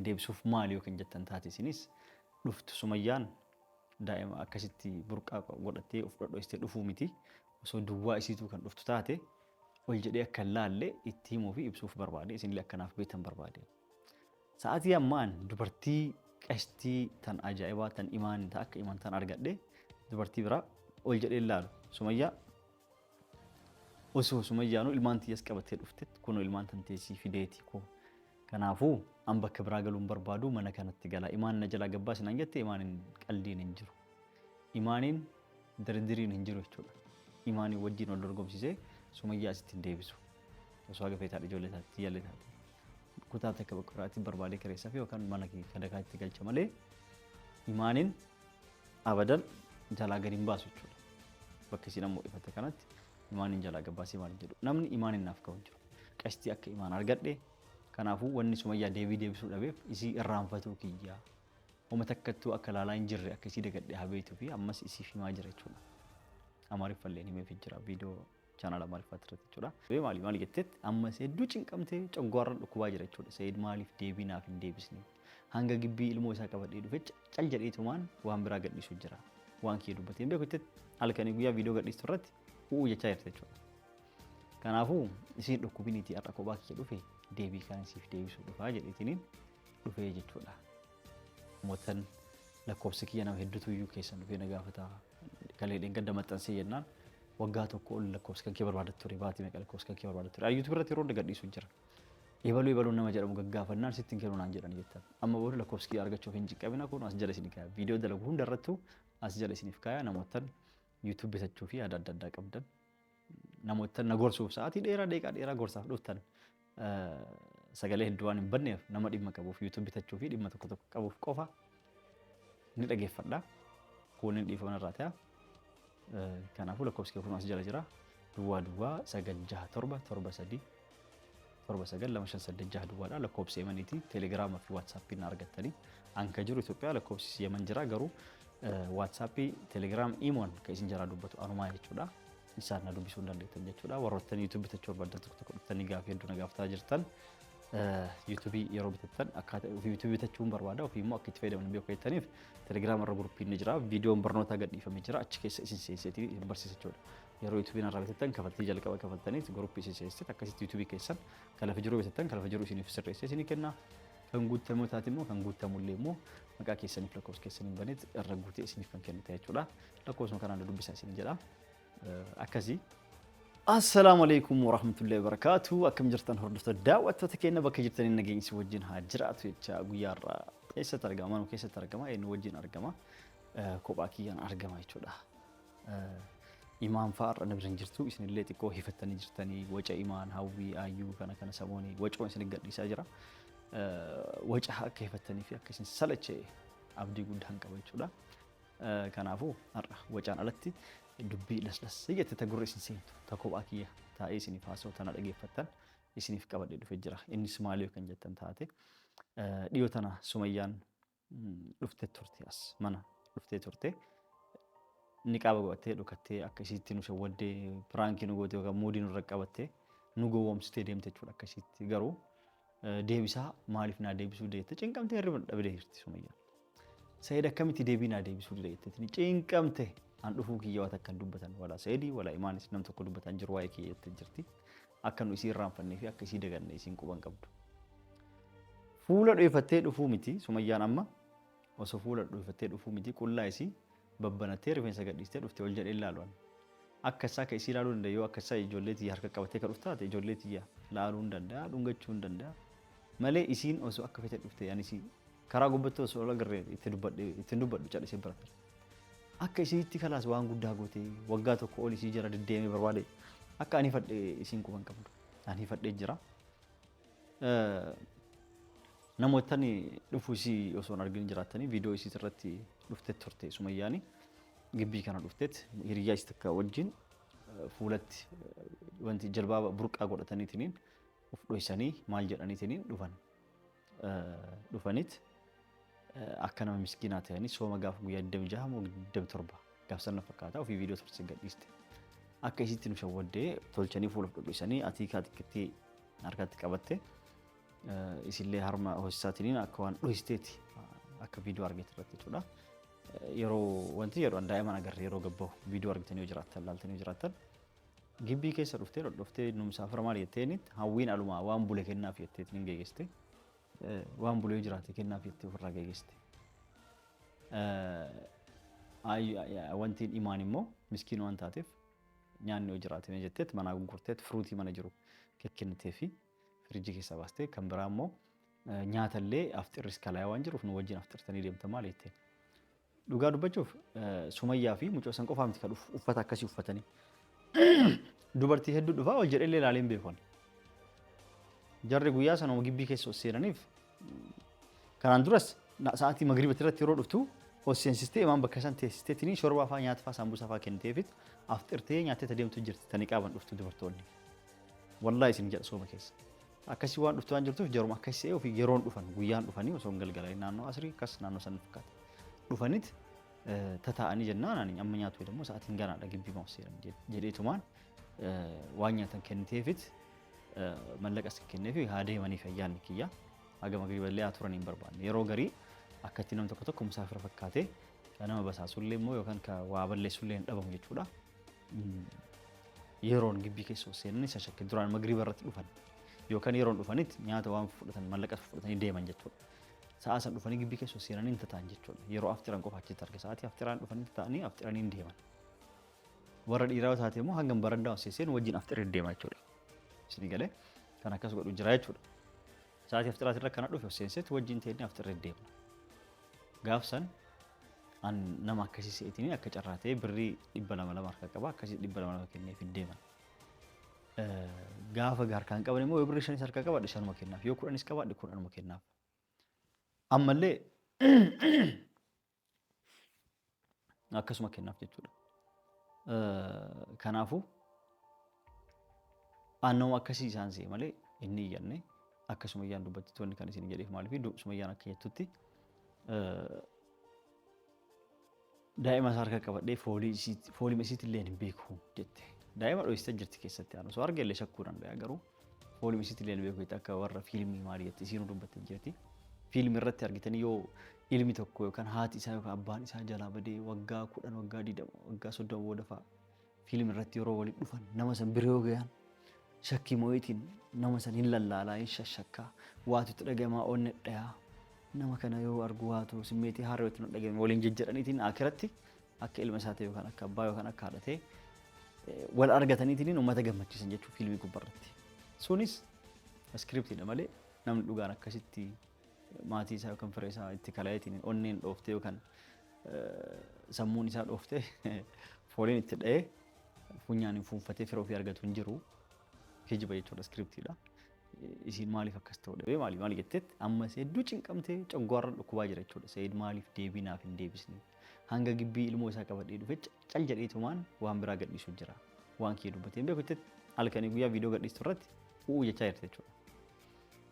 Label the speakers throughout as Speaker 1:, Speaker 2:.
Speaker 1: deebisuuf maali yookiin jettan taate isinis dhuftu Sumayyaan daa'ima akkasitti burqaa godhattee of dhodhoistee dhufuu miti osoo duwwaa isiitu kan dhuftu taate ol jedhee akka laalle itti himuu fi ibsuuf barbaade isinillee akkanaaf beektan barbaade. Sa'aatii ammaan dubartii qashtii tan ajaa'ibaa tan imaan akka imaan tan argadhe dubartii biraa ol jedhee laalu Sumayyaa osoo Sumayyaanuu ilmaan tiyyaas qabattee dhufte kunoo ilmaan tan teessii fideeti koo. Kanaafuu an bakka biraa galuun barbaadu mana kanatti gala imaan na jalaa gabbaa sinaan jette imaanin qaldiin hin jiru. Imaanin dardiriin hin jiru jechuudha. Imaanin wajjin wal dorgomsisee Sumayyaa asitti hin deebisu. Osoo haga feetaa ijoollee taatti yaallee taate. Kutaa takka bakka biraatti barbaadee kireessaaf yookaan mana kadakaatti galcha malee imaanin abadan jalaa gadi hin baasu jechuudha. Bakka isin ammoo ifatte kanatti imaanin jalaa gabbaasee maal jedhu namni imaanin naaf ka'u hin jiru. Qashtii akka imaan argadhe kanaafuu wanni Sumayyaa deebisuu dhabeef isii irraanfatuu kiyyaa. Homa takkattuu akka laalaa hin jirre akka isii dagadhee habeetuu fi ammas isiif himaa jira jechuudha. Amaariffallee himeef jira viidiyoo chaanal Amaariffaa irratti jechuudha. Maali jettetti ammas hedduu cinqamtee coggoorra dhukkubaa jira jechuudha. Sayyid maaliif deebii naaf hin deebisne? Hanga gibbii ilmoo isaa qabadhee dhufe cal jedheetumaan waan biraa gadhiisu jira. Waan kee dubbatee beeku jettetti halkanii guyyaa viidiyoo gadhiistu irratti u'uu jechaa jirte jechuudha. Kanaafuu isiin dhukkubiniitii har'a kophaa kee dhufe deebii kan siif deebisuu dhufaa jedheetiniin dhufee jechuudha. Mootan lakkoofsi kiyya nama hedduutu iyyuu keessan dhufee na gaafata. Kaleedhaan gadda maxxansee jennaan waggaa tokko ol lakkoofsi kan kee barbaadatu ture baatii meeqa lakkoofsi kan kee barbaadatu ture. YouTube irratti yeroo gadhiisu jira. Ebaluu nama jedhamu gaggaafannaan sitti hin kennu naan jedhan jettan. Amma booda lakkoofsi kiyya argachuuf hin jiqqabina kun as jala isinii kaaya. Viidiyoo dalagu hunda irrattuu as jala isiniif kaaya namootan YouTube bitachuu fi adda addaa qabdan. Namootan na gorsuuf sa'aatii dheeraa gorsaaf dhuftan. Sagalee hedduu waan hin banneef nama dhimma qabuuf YouTube bitachuu fi dhimma tokko qabuuf qofa ni dhageeffadha. Kunin dhiifama irraa ta'a. Kanaafuu lakkoofsi kee kun as jala jira. Duwwaa 967 79258 duwwaadha. Lakkoofsi Yemeniiti. Telegiraama fi Waatsaappii argattanii. Anka jiru Itoophiyaa lakkoofsi Yemen jira garuu Waatsaappii, Telegiraam, Imoon kan isin jala dubbatu anumaa jechuudha. Isaan na dubbisuu dandeettan jechuudha. Warroottan YouTube bitachuu barbaadan tokko dhuftanii gaafii hedduu na gaafataa jirtan. YouTube yeroo bitattan akkaataa YouTube bitachuun barbaada ofii immoo akka itti fayyadaman beeku jettaniif Telegiraam irra guruppiin ni jira. Viidiyoon barnootaa gadhiifamee jira. Achi keessa isin seenseetii barsiisa jechuudha. Yeroo YouTube irraa bitattan kafaltii jalqaba kafaltanii guruppii isin seenseet akkasitti YouTube keessan kalafa jiruu bitattan kalafa jiruu isiniif sirreessee isinii kenna. Kan guutamuu taate immoo kan guutamullee immoo maqaa keessaniif lakkoofsa keessaniin baneet irra guutee isiniif kan kennu ta'e jechuudha. Lakkoofsuma kanaan dubbisaa isin jedha. Akkasii. Assalaamu alaykum wa rahmatullahi wa barakatuh. Akkam jirtan hordoftoota daawwattoota keenya bakka jirtaniin nageenyi wajjin haa jiraatu jecha guyyaarraa keessatti argama nu keessatti argama eenyu wajjin argama kophaa kiyyaan argama jechuudha. Imaan fa'aarra na biran jirtu isinillee xiqqoo hifattanii jirtanii waca imaan hawwii ayyuu kana samoonii wacoo isin gadhiisaa jira. Waca akka hifattanii fi akka isin salachee abdii guddaan qaba jechuudha. Kanaafuu har'a wacaan alatti dubbii laslas jette ta gurra isin seentu ta kophaa kiyya taa'ee isiniif haasa'u tana dhageeffattan isiniif qabadhee dhufee jira. Innis maali kan jettan taate dhiyoo tana Sumayyaan dhuftee turte as mana dhuftee turte niqaaba godhattee dhokattee akka isiitti nu shawwaddee piraankii nu goote yookaan moodii nurra qabattee nu gowwoomsitee deemte jechuudha akkasitti garuu deebisaa maaliif naa deebisuu deette cinqamtee hirriba dhabdee jirti Sumayyaan. Sayyid akkamitti deebii naa deebisuu deette cinqamte an dhufuu kiyya waan akka dubbatan wala Sayyidii wala Imaanis nam tokko dubbatan jiru waa'ee kiyya jettee jirti. Akka nu isii irraanfannee fi akka isii daganne isiin quban qabdu. Fuula dho'ifattee dhufuu miti Sumayyaan amma osoo fuula dho'ifattee dhufuu miti qullaa isii babbanattee rifeensa gadhiistee dhuftee ol jedhee ilaaluun. Akka isaa ka isii ilaaluu danda'a yoo akka isaa ijoollee tiyya harka qabattee ka dhuftaate ijoollee tiyya ilaaluu hin danda'a dhungachuu hin danda'a. Malee isiin osoo akka fete dhuftee ani isii karaa gubbattee osoo ola garree itti dubbadhu callisee biratte. Akka isiitti kalaas waan guddaa gootee waggaa tokko ol isii jira deddeemee barbaade akka ani fadhee isiin quban qabdu. Ani fadhee jira. Namoottan dhufuu isii osoo hin argin jiraatanii viidiyoo isii irratti dhuftee turte Sumayyaani gibbii kana dhufteet hiriyyaa isii takka wajjin fuulatti wanti jalbaaba burqaa godhataniitiin of dhoysanii maal jedhaniitiin dhufaniit akka nama miskiinaa ta'anii sooma gaafa guyyaa 26 moo 27 gaafsanna fakkaata ofii viidiyoo turte gadhiiste. Akka isiitti nu shawwaddee tolchanii fuula dhoysanii atiikaa xiqqeetti harkatti qabatte isillee harma hoosisaatiin akka waan dhohisteeti akka viidiyoo argite irratti jechuudha. Yeroo wanti yeroo daa'iman agarre yeroo gabbaa'u viidiyoo argitanii yoo jiraattan laaltanii yoo jiraattan gibbii keessa dhuftee numsaafara maal jetteenitti hawwiin alumaa waan bule kennaaf jetteetiin hin geegeste waan bulee jiraate kennaaf jettee ofirraa geegeste. Wanti imaan immoo miskiin waan taateef nyaanni yoo jiraate jetteet manaa gurgurteet firuutii mana jiru kennitee fi firiijii keessa baastee kan biraa immoo nyaatallee afxirris kalaa waan jiruuf nu wajjin afxirtanii deemta maal jettee. Dhugaa dubbachuuf Sumayyaa fi mucoo san qofaa miti kan uffata akkasii uffatanii dubartii hedduu dhufaa ol jedhee ilaalee hin beekon. Jarri guyyaa sana gibbii keessa seenaniif kanaan duras sa'aatii magriibatti irratti yeroo dhuftu seensistee imaan bakka san teessisteetiin shorbaa fa'aa nyaata fa'aa saambusaa fa'aa kenniteefit afxirtee nyaattee deemtu jirti tanii qaaban dhuftu dubartoonni. Wallaahi isin jedha sooma keessa. Akkasii waan dhuftu waan jirtuuf jaruma akkasii ofii yeroon dhufan guyyaan dhufanii osoo hin galgalanii naannoo asrii akkas naannoo san fakkaata. Dhufanit tataa'anii jennaan ani amma nyaatu jedhamu sa'aatiin ganaadha gibbii maa seenan jedheetumaan waan nyaatan kenniteefit mallaqas kenneefi haa deemaniif ayyaanni kiyya haga magriiballee haa turanii hin barbaanne yeroo garii akkatti nam tokko musaafira fakkaatee kan nama basaasullee immoo yookaan ka waa balleessullee hin dhabamu jechuudha. Yeroon gibbii keessa seenan isa shakke duraan magriiba irratti dhufan yookaan yeroon dhufanitti nyaata waan fudhatan mallaqas fudhatanii deeman jechuudha. Sa'a san dhufanii gibbii keessa seenanii hin tataan jechuudha. Yeroo aftiran qofa achitti arge sa'aatii aftiraan dhufanii ta'anii aftiranii hin deeman. Warra dhiiraa taate immoo hangam barandaa seeseen wajjin aftiree deema jechuudha. Isin galee kan akkas godhu jira jechuudha. Sa'aatii aftiraati irra kana dhufe seensetti wajjin ta'anii aftiree deemna. Gaafsan an nama akkasii seetiin akka carraatee birrii 200 harka qaba akkasii 200 kennee fi deeman. Gaafa harkaan qaban immoo birrii 5 harka qaba 5 kennaaf yoo 10 qaba 10 kennaaf. Ammallee akkasuma kennaaf jechuudha. Kanaafuu annoo akkasii isaan see malee inni iyyanne akkasuma iyyaan dubbattitoonni kan isin jedheef maaliif Sumayyaan akka jettutti daa'ima isaa harka qabadhee foolii masiitti illee hin beeku jette. Daa'ima dho'istee jirti keessatti aanu osoo arge illee shakkuu danda'a garuu foolii masiitti illee hin beeku jette akka warra fiilmii maali jette isiin dubbattee jirti. Fiilmii irratti argitanii yoo ilmi tokko yookaan haati isaa yookaan abbaan isaa jalaa badee waggaa 10 waggaa 20 waggaa 30 booda fa'a fiilmii irratti yeroo waliin dhufan nama san biroo gayan shakkii moo'itiin nama san hin lallaalaa hin shashakkaa waatutti dhagamaa onne dhayaa nama kana yoo argu waatu simmeetii haarootti nu dhagame waliin jejjedhaniitiin akiratti akka ilma isaa ta'e yookaan akka abbaa yookaan akka haadha ta'e wal argataniitiin uummata gammachiisan jechuu fiilmii gubbarratti. Sunis iskiriptiidha malee namni dhugaan akkasitti maatii isaa yookaan firee isaa itti kalaaytiin onneen dhooftee yookaan sammuun isaa dhooftee fooliin itti dha'ee funyaan hin fuunfatee firoo fi argatu hin jiru kijiba jechuudha iskiriptiidha. Isiin maaliif akkas ta'uu dhabee maali jetteetti amma hedduu cinqamtee coggoorra dhukkubaa jira jechuudha. Seed maaliif deebii naaf hin deebisne hanga gibbii ilmoo isaa qabadhee dhufe cal jedheetumaan waan biraa gadhiisuu jira. Waan kee dubbatee beeku jetteetti halkanii guyyaa viidiyoo gadhiistu irratti u'uu jechaa jirti jechuudha.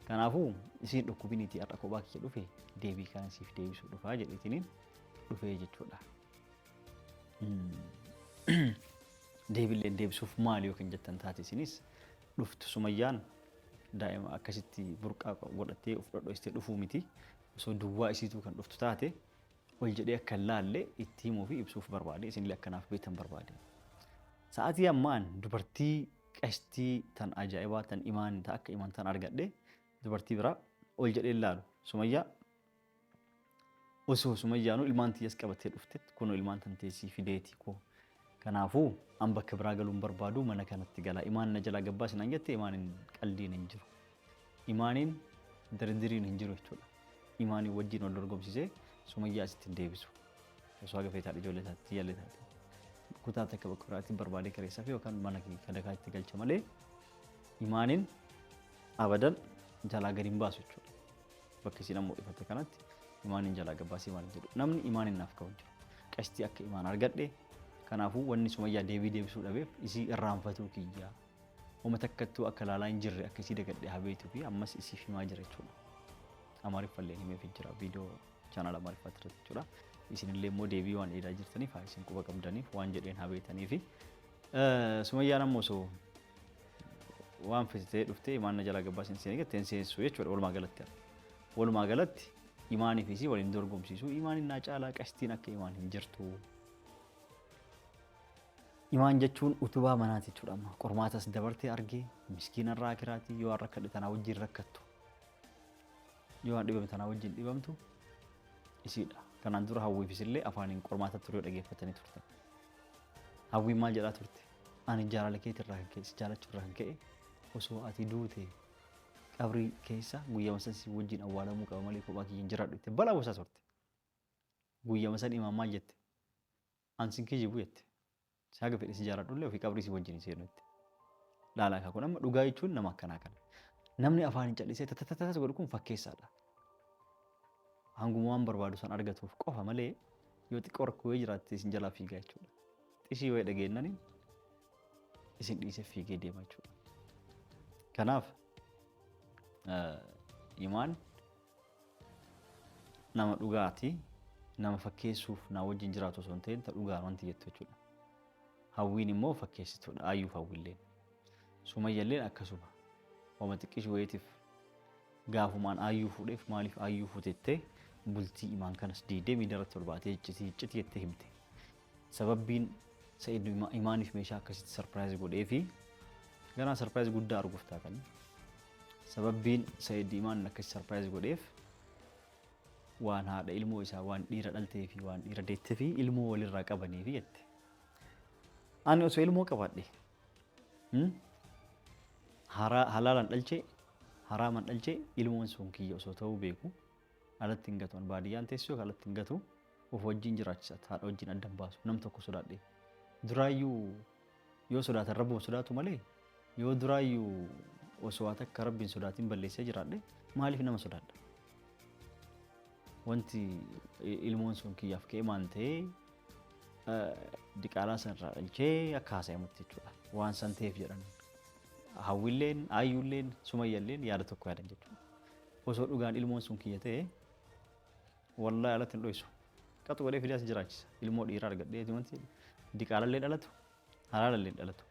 Speaker 1: Kanaafuu isiin dhukkubiniitii har'a kophaa kiyya dhufe deebii kana siif deebisuu dhufaa jedheetiniin dhufee jechuudha. Deebiilleen deebisuuf maali yookiin jettan taate isinis dhuftu Sumayyaan daa'ima akkasitti burqaa godhattee of dhodhoistee dhufuu miti osoo duwwaa isiituu kan dhuftu taate ol jedhee akka laallee itti himuu fi ibsuuf barbaade isinillee akkanaaf beektan barbaade. Sa'aatii ammaan dubartii qashtii tan ajaa'ibaa tan imaan ta'a akka imaan tan argadhe dubartii biraa ol jedhee laalu Sumayyaa osoo Sumayyaanuu ilmaan tiyyas qabattee dhufte kun ilmaan tan teessii fideeti koo kanaafuu an bakka biraa galuun barbaadu mana kanatti gala imaan na jalaa gabbaa sinaan jette imaanin qaldiin hin jiru imaaniin dirdiriin hin jiru jechuudha. Imaanii wajjin wal dorgomsisee Sumayyaa asitti hin deebisu osoo haga feetaadha ijoollee taatti yaallee taate kutaa takka bakka biraatti barbaadee kareessaa fi yookaan mana kadakaa itti galcha malee imaaniin abadan jalaa gadi hin baasu jechuudha. Bakka isin ammoo ifatte kanatti imaaniin jalaa gabbaasii maal jedhu namni imaaniin naaf ka'u jiru qashtii akka imaan argadhe. Kanaafuu wanni Sumayyaa deebii deebisuu dhabeef isii irraanfatuu kiyyaa uummata akkattuu akka laalaa hin jirre akka isii dagadhee habeetuu fi ammas isiif himaa jira jechuudha. Amaariffallee himeef jira viidiyoo chaanaal Amaariffaatti irratti jechuudha. Isinillee immoo deebii waan dheedaa jirtaniif haa isin quba qabdaniif waan jedheen habeetanii fi Sumayyaan ammoo osoo waan fitee dhuftee imaanna jalaa gabbaa seenee gatteen seensu jechuudha walumaa galatti. Walumaa galatti imaanii fi waliin dorgomsiisu imaaniin naa caalaa qastiin akka imaan hin jirtu. Imaan jechuun utubaa manaati jechuudha amma qormaatas dabartee argee miskiina irraa kiraatii yoo rakkadhe tanaa wajjin rakkattu yoo waan dhibame tanaa wajjin dhibamtu isiidha. Kanaan dura hawwiifis illee afaaniin qormaata turee dhageeffatanii turte. Hawwiin maal jedhaa turte? Ani jaalala keetii irraa kan ka'e si jaalachuu irraa kan ka'e osoo ati duute qabrii keessa guyyaa san si wajjin awwaalamuu qaba malee kophaa kiyya hin jiraadhu jette balaa gosaa turte. Guyyaa san imaan maal jette? Ansin kijibu jette. Saaga fedhe si jaaladhu illee ofii qabrii si wajjin seenu jette. Laalaa kaa kun amma dhugaa jechuun nama akkanaa kana. Namni afaan hin callisee tatatatas godhu kun fakkeessaadha. Hanguma waan barbaadu san argatuuf qofa malee yoo xiqqoo rakkoo jiraatte isin jalaa fiigaa jechuudha. Xishii wayii dhageennani isin dhiisee fiigee deema jechuudha. Kanaaf imaan nama dhugaati nama fakkeessuuf naa wajjin jiraatu osoo hin ta'in ta dhugaan wanti jettu jechuudha. Hawwiin immoo fakkeessituudha ayyuuf hawwiilleen. Sumayyalleen akkasuma wama xiqqishii wayiitiif gaafumaan ayyuu fuudheef maaliif ayyuu fuutettee bultii imaan kanas diidee miidarratti ol baatee icciti jettee himte. Sababbiin Sa'id imaaniif meeshaa akkasitti sarpiraayiz godhee fi ganaa sarpiraayiz guddaa arguuf taatanii. Sababbiin Sa'id imaan akkasitti sarpiraayiz godheef waan haadha ilmoo isaa waan dhiira dhaltee fi waan dhiira deettee fi ilmoo walirraa qabanii fi jette. Ani osoo ilmoo qabaadhe halaalaan dhalchee haraaman dhalchee ilmoon sun kiyya osoo ta'uu beeku alatti hin gatu baadiyyaan teessoo kan alatti hin gatu of wajjin jiraachisa haadha wajjin addan baasu nam tokko sodaadhe. Duraayyuu yoo sodaatan rabbuma sodaatu malee yoo duraayyuu osoo waan akka rabbiin sodaatiin balleessee jiraadhe maaliif nama sodaadha? Wanti ilmoon sun kiyyaaf ka'e maan ta'ee diqaalaa sanarraa dhalchee akka haasa'imutti jechuudha. Waan san ta'eef jedhan hawwiilleen ayyuulleen sumayyalleen yaada tokko yaadan jechuudha. Osoo dhugaan ilmoon sun kiyya ta'e wallaahi alatti hin dho'isu. Qaxu godhee fidaas jiraachisa. Ilmoo dhiiraa argadhee wanti diqaalallee dhalatu halaalallee dhalatu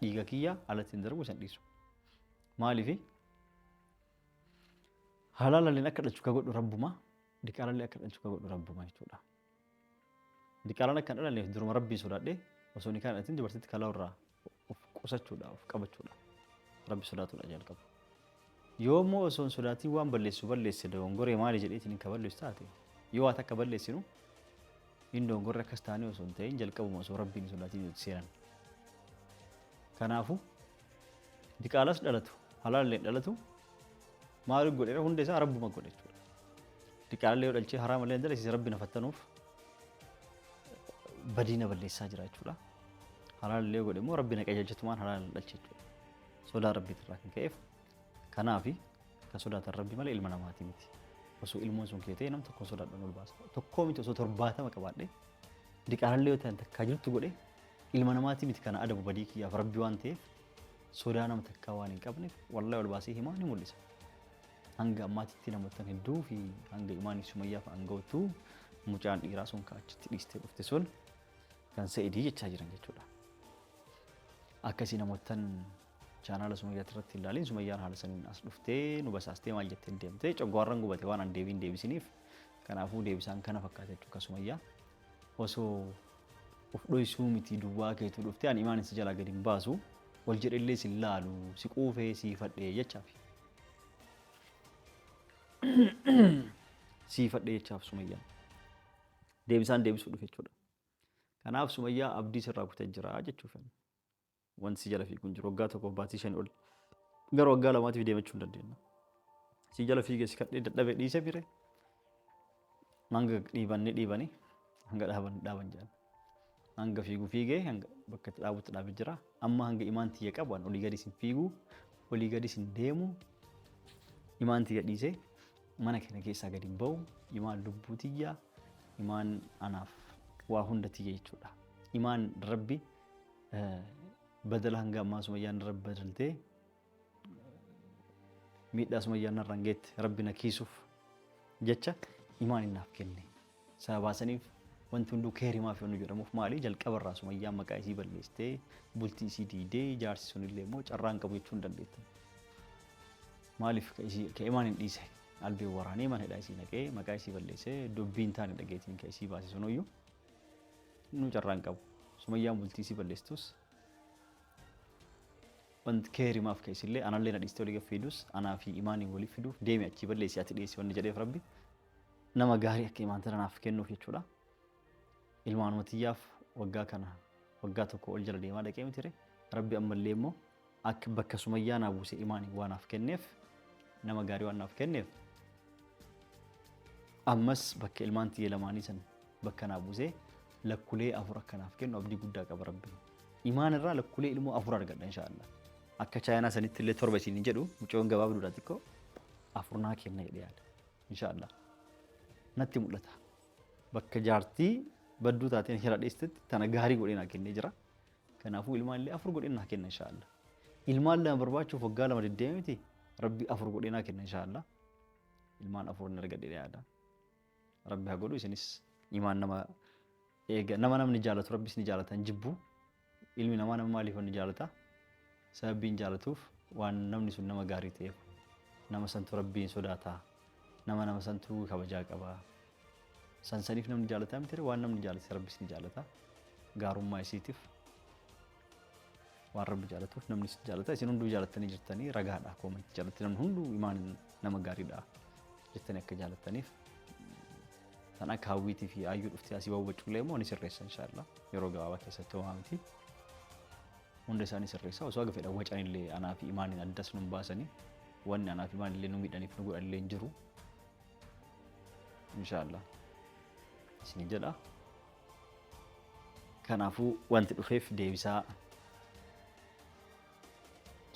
Speaker 1: dhiiga kiyya alatti hin darbu san dhiisu. Maaliif halaalalleen akka dhalchu ka godhu rabbuma diqaalallee akka dhalchu ka godhu rabbuma jechuudha. Diqaalaan akka dhalalleef duruma rabbiin sodaadhee osoo ni kan dhatin dubartitti kalaa irraa of qusachuudha of qabachuudha. Rabbi sodaatuudha jalqabu. Yoo immoo osoo sodaatiin waan balleesse dogongoree maali jedheetiin hin kaballeessu taate yoo waan akka balleessinu hin dogongorre akkas taanee osoo hin ta'in jalqabuma osoo rabbiin sodaatiin nuti seenan. Kanaafuu diqaalas dhalatu halaalallee dhalatu maali godheera hunda isaa rabbuma godhe jechuudha. Diqaalallee yoo dhalchee haraamallee dalasiis rabbi na fattanuuf badiina balleessaa jira jechuudha. Halaalallee godhe immoo rabbi na qajeelchatumaan halaalan dhalche jechuudha. Sodaa rabbiitirraa kan ka'eef kanaafi kan sodaatan rabbi malee ilma namaatii miti. Osoo ilmoon sun kee ta'e nam tokko sodaadhaan ol baasa. Tokkoo miti osoo 70 qabaadhe diqaalallee yoo ta'an takkaa jirtu godhe ilma namaatii miti kana adabu badii kiyyaaf rabbi waan ta'eef sodaa nama takkaa waan hin qabneef wallaahi ol baasee himaa ni mul'isa. Hanga ammaatitti namoota hedduu fi hanga imaanii sumayyaaf hangawtu mucaan dhiiraa sun kaachitti dhiistee dhufte sun kan Sa'idii jechaa jiran jechuudha. Akkasii namootaan chaanaala sumayyaa irratti ilaalin sumayyaan haala saniin as dhuftee nu basaastee maal jettee deemtee coggoorraan gubate waan an deebiin deebisiniif kanaafuu deebisaan kana fakkaata jechuudha sumayyaa. Osoo of dhoysuu miti duwwaa keetu dhuftee ani imaan isa jalaa gadi hin baasu wal jedhellee si laalu si quufee si fadhee jechaaf. Si fadhee jechaaf sumayyaan. Deebisaan deebisuu dhufe jechuudha. Kanaaf sumayyaa abdii sirraa kutee jira jechuuf. Wanti si jala fiiguun jiru waggaa tokkoof baatii 5 ol gara waggaa 2tiif deemachuu hin dandeenya. Si jala fiigee si kadhee dadhabee dhiisee bire hanga dhiibanii hanga dhaaban jedhan. Hanga fiiguu fiigee hanga bakka itti dhaabutti dhaabee jira. Amma hanga imaan tiyya qabu olii gadi sin fiiguu olii gadi sin deemu imaan tiyya dhiisee mana kana keessaa gadi hin ba'u imaan lubbuu tiyya imaan anaaf waa hunda tiyya jechuudha. Imaan rabbi badala hanga ammaa sumayyaan rabbi badaltee miidhaa sumayyaan irraan geette rabbi na kiisuuf jecha imaan naaf kenne. Sababa saniif wanti hunduu keerimaaf yoonu jedhamuuf maali jalqabarraa Sumayyaan maqaa isii balleessitee bultii isii diidee jaarsi sunillee immoo carraan qabu jechuu hin dandeettan. Maaliif ka imaan hin dhiise albee waraanee mana hidhaa isii naqee maqaa isii balleessee dubbiin taane dhageetiin ka isii baase sunuyyuu nu carraan qabu. Sumayyaan bultii isii balleessitus wanti keerimaaf ka isillee anallee na dhiistee olii gaffidus anaa fi imaanii waliif fiduuf deemi achii balleessi ati dhiyeessi wanni jedheef rabbi nama gaarii akka imaan tanaaf kennuuf jechuudha. Ilmaan matiyyaaf waggaa tokko ol jala deemaa dhaqee miti rabbi ammallee immoo akka bakka Sumayyaa naa buusee imaanii waan naaf kenneef nama gaarii waan naaf kenneef ammas bakka ilmaan tiyya lamaanii san bakka naa buusee lakkulee 4 akka naaf kennu abdii guddaa qaba rabbi. Imaan irraa lakkulee ilmoo 4 argadha inshaallah. Akka chaayinaa sanitti illee 7 isin jedhu mucoon gabaabduudha xiqqoo 4 naa kenna jedhee yaada inshaallah. Natti mul'ata bakka jaartii badduu taateen hira dhiistetti tana gaarii godhee naa kennee jira. Kanaafuu ilmaan illee 4 godhee naa kenna inshaallah. Ilmaan lama barbaachuuf waggaa 2 deddeemiti rabbi 4 godhee naa kenna inshaallah. Ilmaan 4 ni argadhee yaada. Rabbi haa godhu isinis imaan nama eega nama namni jaalatu rabbis ni jaalatan jibbu ilmi namaa nama maaliif ni jaalata sababbiin jaalatuuf waan namni sun nama gaarii ta'eef nama santu rabbiin sodaata nama santu kabajaa qaba sansaniif namni jaalataa miti waan namni jaalate rabbis ni jaalata gaarummaa isiitiif waan rabbi jaalatuuf namni jaalata isin hunduu jaalatanii jirtanii ragaadha koomatti jaalatti namni hunduu imaan nama gaariidha jettanii akka jaalataniif tan akka hawwiitii fi ayyuu dhuftee asii bahubachuullee immoo ni sirreessa inshaallah yeroo gabaabaa keessatti homaa miti hunda isaanii sirreessa osoo aga fedhan wacanillee anaa fi imaaniin addas nun baasanii wanni anaa fi imaanillee nu miidhaniif nu godhanillee hin jiru inshaallah isin jedha. Kanaafuu wanti dhufeef deebisaa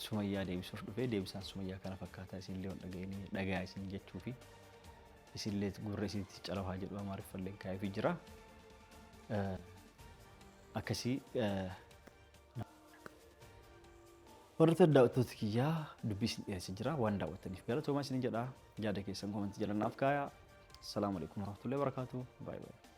Speaker 1: Sumayyaa deebisuuf dhufee deebisaan Sumayyaa kana fakkaataa isinillee waan dhagayaa isin jechuu fi isillee gurra isitti calafaa jedhu amaariffallee kaayee jira. Akkasii warra daawwattoota kiyyaa dubbii isin dhiyeessee jira waan daawwattaniif galatoomaa isin jedha yaada keessan koomentii jalatti naaf kaayaa. Assalamu alaikum warahmatullahi wabarakatuh. Bye bye.